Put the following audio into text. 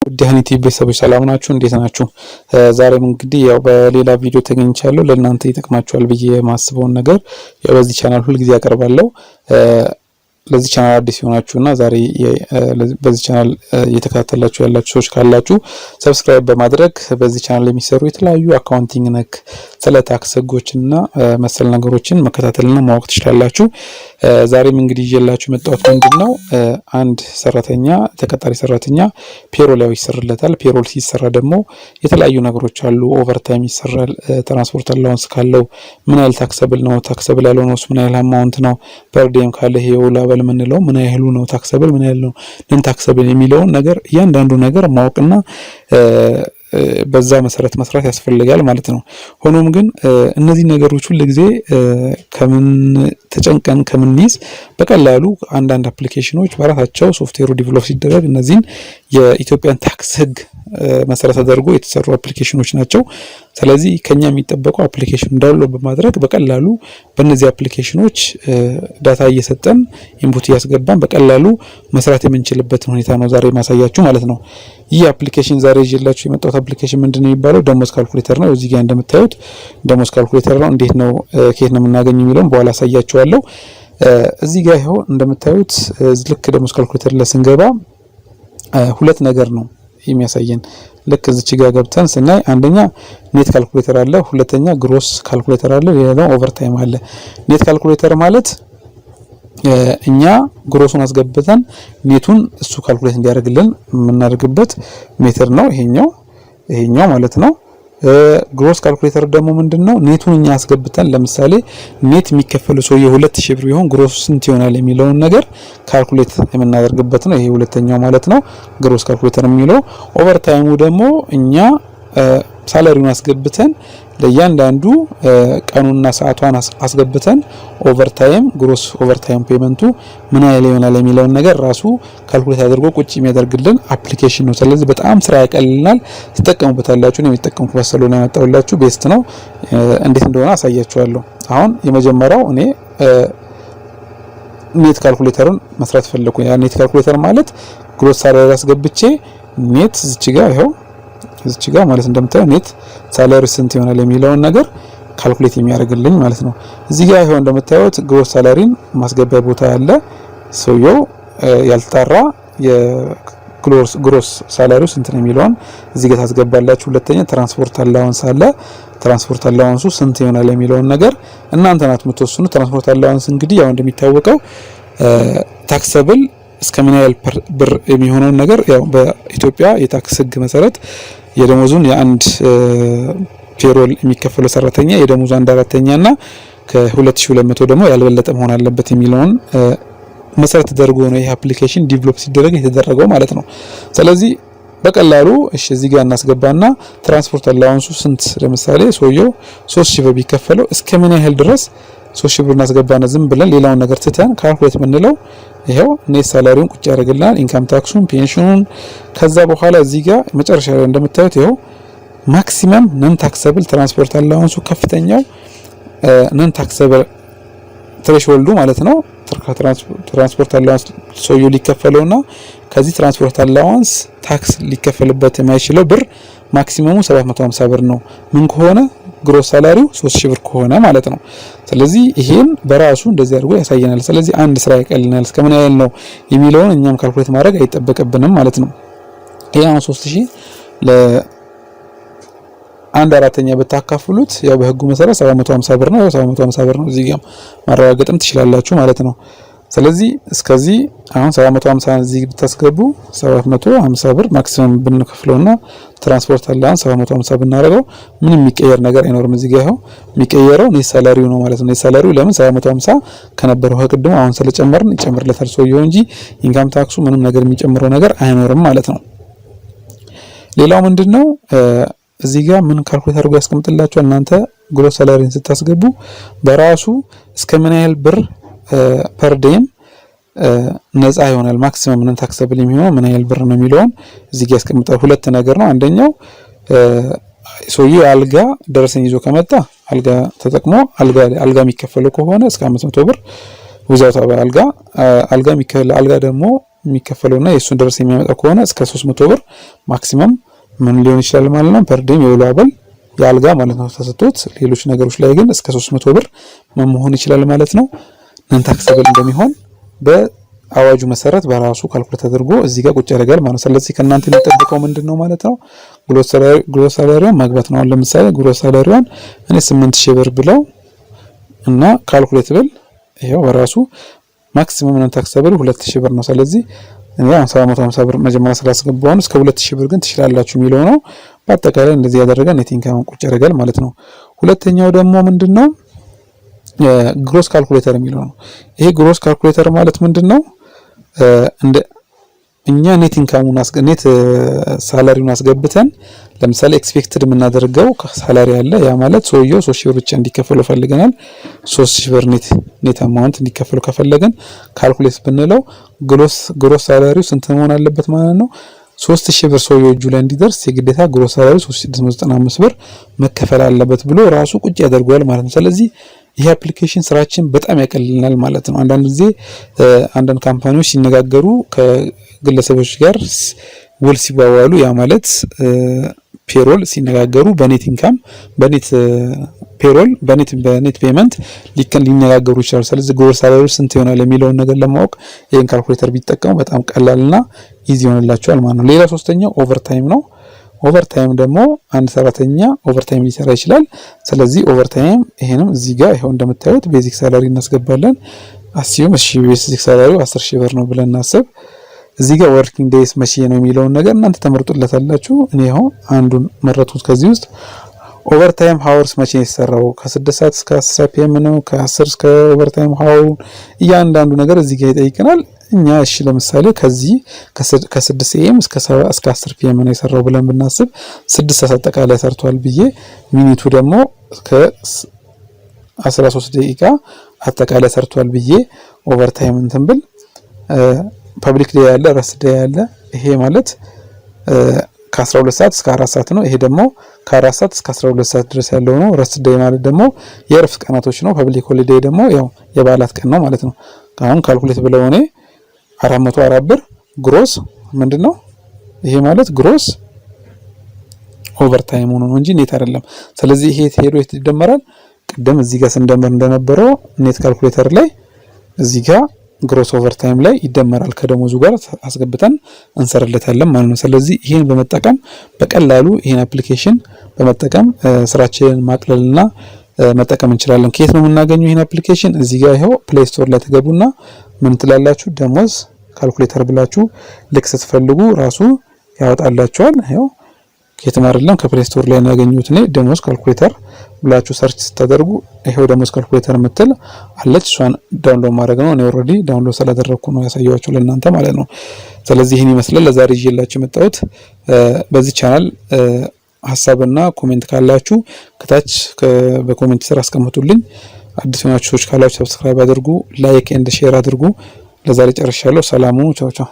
ውድ ሃኒ ቲቪ ቤተሰቦች ሰላም ናችሁ? እንዴት ናችሁ? ዛሬም እንግዲህ ያው በሌላ ቪዲዮ ተገኝቻለሁ። ለእናንተ ይጠቅማችኋል ብዬ የማስበውን ነገር ያው በዚህ ቻናል ሁሉ ጊዜ አቀርባለሁ። ለዚህ ቻናል አዲስ ሆናችሁና ዛሬ በዚህ ቻናል እየተከታተላችሁ ያላችሁ ሰዎች ካላችሁ ሰብስክራይብ በማድረግ በዚህ ቻናል የሚሰሩ የተለያዩ አካውንቲንግ ነክ ስለ ታክስ ህጎችና መሰል ነገሮችን መከታተልና ማወቅ ትችላላችሁ። ዛሬም እንግዲህ ይዤላችሁ መጣሁት ምንድነው አንድ ሰራተኛ ተቀጣሪ ሰራተኛ ፔሮል ያው ይሰራለታል። ፔሮል ሲሰራ ደግሞ የተለያዩ ነገሮች አሉ። ኦቨርታይም ይሰራል። ትራንስፖርት አላውንስ ካለው ምን ያህል ታክሰብል ነው፣ ታክሰብል ያልሆነውስ ምን ያህል አማውንት ነው፣ ፐርዴም ካለ ይሄው ምን ነው ምን ያህሉ ነው ታክሰብል ምን ያህል ነው ነን ታክሰብል የሚለውን ነገር እያንዳንዱ ነገር ማወቅና በዛ መሰረት መስራት ያስፈልጋል ማለት ነው። ሆኖም ግን እነዚህ ነገሮች ሁሉ ጊዜ ከምን ተጨንቀን ከምንይዝ በቀላሉ አንዳንድ አፕሊኬሽኖች በራሳቸው ሶፍትዌሩ ዲቨሎፕ ሲደረግ እነዚህን የኢትዮጵያን ታክስ ህግ መሰረት አድርጎ የተሰሩ አፕሊኬሽኖች ናቸው። ስለዚህ ከኛ የሚጠበቀው አፕሊኬሽን ዳውንሎድ በማድረግ በቀላሉ በእነዚህ አፕሊኬሽኖች ዳታ እየሰጠን ኢንፑት እያስገባን በቀላሉ መስራት የምንችልበትን ሁኔታ ነው ዛሬ ማሳያችሁ ማለት ነው። ይህ አፕሊኬሽን ዛሬ ይዤላችሁ የመጣሁት አፕሊኬሽን ምንድነው የሚባለው ደሞዝ ካልኩሌተር ነው። እዚህ ጋር እንደምታዩት ደሞዝ ካልኩሌተር ነው። እንዴት ነው ከየት ነው የምናገኘው የሚለውን በኋላ አሳያችኋለሁ። እዚህ ጋር ይሄው እንደምታዩት ልክ ደሞዝ ካልኩሌተር ላይ ስንገባ ሁለት ነገር ነው የሚያሳየን። ልክ እዚች ጋር ገብተን ስናይ አንደኛ ኔት ካልኩሌተር አለ፣ ሁለተኛ ግሮስ ካልኩሌተር አለ፣ ሌላው ኦቨርታይም አለ። ኔት ካልኩሌተር ማለት እኛ ግሮሱን አስገብተን ኔቱን እሱ ካልኩሌት እንዲያደርግልን የምናደርግበት ሜተድ ነው ይሄኛው ማለት ነው። ግሮስ ካልኩሌተር ደግሞ ምንድነው ኔቱን እኛ አስገብተን ለምሳሌ ኔት የሚከፈለው ሰው የ2000 ብር ቢሆን ግሮስ ስንት ይሆናል የሚለውን ነገር ካልኩሌት የምናደርግበት ነው። ይሄ ሁለተኛው ማለት ነው ግሮስ ካልኩሌተር የሚለው። ኦቨርታይሙ ደግሞ እኛ ሳላሪውን አስገብተን ለእያንዳንዱ ቀኑና ሰዓቷን አስገብተን ኦቨርታይም ግሮስ ኦቨርታይም ፔመንቱ ምን ያህል ይሆናል የሚለውን ነገር ራሱ ካልኩሌት አድርጎ ቁጭ የሚያደርግልን አፕሊኬሽን ነው። ስለዚህ በጣም ስራ ያቀልልናል። ተጠቀሙበታላችሁ። ነው የሚጠቀሙበት ስለሆነ ያመጣውላችሁ ቤስት ነው። እንዴት እንደሆነ አሳያችኋለሁ። አሁን የመጀመሪያው እኔ ኔት ካልኩሌተሩን መስራት ፈለኩ። ያ ኔት ካልኩሌተር ማለት ግሮስ ሳላሪ አስገብቼ ኔት እዚች ጋር ማለት እንደምታዩ ኔት ሳላሪ ስንት ይሆናል የሚለውን ነገር ካልኩሌት የሚያደርግልኝ ማለት ነው። እዚህ ጋር ይሄው እንደምታዩት ግሮስ ሳላሪን ማስገቢያ ቦታ አለ። ሰውየው ያልተጣራ የግሮስ ሳላሪው ስንት ነው የሚለውን እዚህ ጋር ታስገባላችሁ። ሁለተኛ ትራንስፖርት አላውንስ አለ። ትራንስፖርት አላውንሱ ስንት ይሆናል የሚለውን ነገር እናንተ ናት የምትወስኑ። ትራንስፖርት አላውንስ እንግዲህ ያው እንደሚታወቀው ታክሰብል እስከ ምን ያህል ብር የሚሆነው ነገር ያው በኢትዮጵያ የታክስ ህግ መሰረት የደሞዙን የአንድ ፔሮል የሚከፈለው ሰራተኛ የደሞዙ 1/4 እና ከ2200 ደግሞ ያልበለጠ መሆን አለበት የሚለውን መሰረት ተደርጎ ነው ይሄ አፕሊኬሽን ዲቨሎፕ ሲደረግ የተደረገው ማለት ነው። ስለዚህ በቀላሉ እሺ እዚህ ጋር እናስገባና ትራንስፖርት አላውንሱ ስንት ለምሳሌ ሰውየው 3000 ብር ቢከፈለው እስከ ምን ያህል ድረስ 3000 ብር እናስገባና ዝም ብለን ሌላውን ነገር ትተን ካልኩሌት ብንለው ይሄው ኔት ሳላሪውን ቁጭ ያደርግልናል። ኢንካም ታክሱን፣ ፔንሽኑን ከዛ በኋላ እዚህ ጋር መጨረሻ ላይ እንደምታዩት ይሄው ማክሲመም ነን ታክሰብል ትራንስፖርት አላውንሱ ከፍተኛው ነን ታክሰብል ትሬሽሆልዱ ማለት ነው። ትራንስፖርት አላውንስ ሰውየው ሊከፈለውና ከዚህ ትራንስፖርት አላውንስ ታክስ ሊከፈልበት የማይችለው ብር ማክሲመሙ 750 ብር ነው። ምን ከሆነ ግሮስ ሳላሪው 3000 ብር ከሆነ ማለት ነው። ስለዚህ ይሄን በራሱ እንደዚህ አድርጎ ያሳየናል። ስለዚህ አንድ ስራ ያቀልናል። እስከምን ያህል ነው የሚለውን እኛም ካልኩሌት ማድረግ አይጠበቅብንም ማለት ነው። ይሄን 3000 ለ1/4 ብታካፍሉት ያው በህጉ መሰረት 750 ብር ነው። ያው 750 ብር ነው። እዚህ ጋር ማረጋገጥም ትችላላችሁ ማለት ነው። ስለዚህ እስከዚህ አሁን 750 እዚህ ብታስገቡ 750 ብር ማክሲመም ብንከፍለውና ትራንስፖርት አላውንስ 750 ብናደርገው ምንም የሚቀየር ነገር አይኖርም። እዚህ ጋር ይሄው የሚቀየረው ኔት ሳላሪው ነው ማለት ነው። ኔት ሳላሪው ለምን 750 ከነበረው ከቅድሙ አሁን ስለጨመርን ይጨምርለታል ሰውየው እንጂ ኢንካም ታክሱ ምንም ነገር የሚጨምረው ነገር አይኖርም ማለት ነው። ሌላው ምንድነው እዚህ ጋር ምን ካልኩሌት አድርጎ ያስቀምጥላችኋል። እናንተ ግሮስ ሳላሪን ስታስገቡ በራሱ እስከ ምን ያህል ብር ፐር ዴም ነፃ ይሆናል ማክሲመም ነን ታክሰብል የሚሆነው ምን ያህል ብር ነው የሚለውን እዚህ ጋር ያስቀምጣል። ሁለት ነገር ነው። አንደኛው ሰውየው አልጋ ደረሰኝ ይዞ ከመጣ አልጋ ተጠቅሞ አልጋ የሚከፈለው ከሆነ እስከ 500 ብር ዊዛውት አልጋ የሚከፈል አልጋ ደግሞ የሚከፈለውና የእሱን ደረሰኝ የሚያመጣ ከሆነ እስከ 300 ብር ማክሲመም ምን ሊሆን ይችላል ማለት ነው ፐርዴም የውሎ አበል የአልጋ ማለት ነው ተሰጥቶት፣ ሌሎች ነገሮች ላይ ግን እስከ 300 ብር መሆን ይችላል ማለት ነው። ነን ታክሰብል እንደሚሆን በአዋጁ መሰረት በራሱ ካልኩሌት ተደርጎ እዚህ ጋር ቁጭ ያደርጋል ማለት ነው። ስለዚህ ከእናንተ የሚጠበቀው ምንድነው ማለት ነው ግሮስ ሳላሪዋን ማግባት ነው። ለምሳሌ ግሮስ ሳላሪዋን እኔ 8000 ብር ብለው እና ካልኩሌት ብል ይሄው በራሱ ማክሲመም ነን ታክሰብል 2000 ብር ነው። ስለዚህ እኔ 750 ብር መጀመሪያ ስላስገባው እስከ 2000 ብር ግን ትችላላችሁ የሚለው ነው። በአጠቃላይ እንደዚህ ያደረገ ኔት ኢንካም ቁጭ ያደርጋል ማለት ነው። ሁለተኛው ደግሞ ምንድነው ግሮስ ካልኩሌተር የሚለው ነው። ይሄ ግሮስ ካልኩሌተር ማለት ምንድነው እንደ እኛ ኔት ኢንካሙን ኔት ሳላሪውን አስገብተን ለምሳሌ ኤክስፔክትድ የምናደርገው ሳላሪ አለ። ያ ማለት ሰውየው 3000 ብር ብቻ እንዲከፈለው ፈልገናል። 3000 ብር ኔት አማውንት እንዲከፈለው ከፈለገን ካልኩሌት ብንለው ግሮስ ሳላሪው ስንት መሆን አለበት ማለት ነው 3000 ብር ሰውየው እጁ ላይ እንዲደርስ የግዴታ ግሮስ ሳላሪው 3695 ብር መከፈል አለበት ብሎ ራሱ ቁጭ ያደርጋል ማለት ነው። ስለዚህ ይሄ አፕሊኬሽን ስራችን በጣም ያቀልልናል ማለት ነው። አንዳንድ ጊዜ አንዳንድ ካምፓኒዎች ሲነጋገሩ ከግለሰቦች ጋር ውል ሲዋዋሉ ያ ማለት ፔሮል ሲነጋገሩ በኔት ኢንካም በኔት ፔሮል በኔት ፔመንት ሊነጋገሩ ይችላሉ። ስለዚህ ግሮስ ሳላሪው ስንት ይሆናል የሚለውን ነገር ለማወቅ ይሄን ካልኩሌተር ቢጠቀሙ በጣም ቀላልና ኢዚ ይሆንላቸዋል ማለት ነው። ሌላ ሶስተኛው ኦቨርታይም ነው። ኦቨርታይም ደግሞ አንድ ሰራተኛ ኦቨርታይም ሊሰራ ይችላል። ስለዚህ ኦቨርታይም ይሄንም እዚህ ጋር ይሄው እንደምታዩት ቤዚክ ሳላሪ እናስገባለን። አስዩም እሺ ቤዚክ ሳላሪው 10000 ብር ነው ብለን እናስብ። እዚህ ጋር ወርኪንግ ዴይስ መቼ ነው የሚለውን ነገር እናንተ ተመርጡለታላችሁ። እኔ አሁን አንዱን መረጥኩት። ከዚህ ውስጥ ኦቨርታይም ሃወርስ መቼ ነው የተሰራው? ከ6 ሰዓት እስከ 10 ፒኤም ነው። ከ10 እስከ ኦቨርታይም ሃወር እያንዳንዱ ነገር እዚህ ጋር ይጠይቀናል። እኛ እሺ ለምሳሌ ከዚህ ከ6 ኤም እስከ 10 ፒኤም ነው የሰራው ብለን ብናስብ 6 ሰዓት አጠቃላይ ሰርቷል ብዬ ሚኒቱ ደግሞ ከ13 ደቂቃ አጠቃላይ ሰርቷል ብዬ ኦቨርታይም እንትን ብል ፐብሊክ ዴይ ያለ ረስት ዴይ ያለ ይሄ ማለት ከ12 ሰዓት እስከ 4 ሰዓት ነው። ይሄ ደግሞ ከ4 ሰዓት እስከ 12 ሰዓት ድረስ ያለው ነው። ረስት ዴይ ማለት ደግሞ የእረፍት ቀናቶች ነው። ፐብሊክ ሆሊዴይ ደግሞ ያው የበዓላት ቀን ነው ማለት ነው። አሁን ካልኩሌት ብለው እኔ 404 ብር ግሮስ ምንድነው ይሄ ማለት ግሮስ ኦቨርታይም ሆኖ ነው እንጂ ኔት አይደለም። ስለዚህ ይሄ ሄዶ ይደመራል። ቀደም እዚህ ጋር ስንደመር እንደነበረው ኔት ካልኩሌተር ላይ እዚህ ጋር ግሮስ ኦቨርታይም ላይ ይደመራል ከደሞዙ ጋር አስገብተን እንሰራለታለን ማለት ነው። ስለዚህ ይሄን በመጠቀም በቀላሉ ይሄን አፕሊኬሽን በመጠቀም ስራችንን ማቅለልና መጠቀም እንችላለን። ከየት ነው የምናገኘው ይሄን አፕሊኬሽን? እዚህ ጋር ይሄው ፕሌይ ስቶር ላይ ተገቡና ምን ትላላችሁ ደሞዝ ካልኩሌተር ብላችሁ ልክ ስትፈልጉ ራሱ ያወጣላችኋል። ይሄው ከየትም አይደለም ከፕሌይ ስቶር ላይ ነው ያገኙት። እኔ ደሞዝ ካልኩሌተር ብላችሁ ሰርች ስታደርጉ ይሄው ደሞዝ ካልኩሌተር ምትል አለች። እሷን ዳውንሎድ ማድረግ ነው። እኔ ኦልሬዲ ዳውንሎድ ስላደረኩ ነው ያሳየኋችሁ ለእናንተ ማለት ነው። ስለዚህ ይሄን ይመስላል ለዛሬ ይዤላችሁ የመጣሁት። በዚህ ቻናል ሐሳብና ኮሜንት ካላችሁ ከታች በኮሜንት ስር አስቀምጡልኝ። አዲስ ሆናችሁ ሰዎች ካላችሁ ሰብስክራይብ አድርጉ፣ ላይክ ኤንድ ሼር አድርጉ። ለዛሬ ጨርሻለሁ። ሰላሙ ቻው ቻው።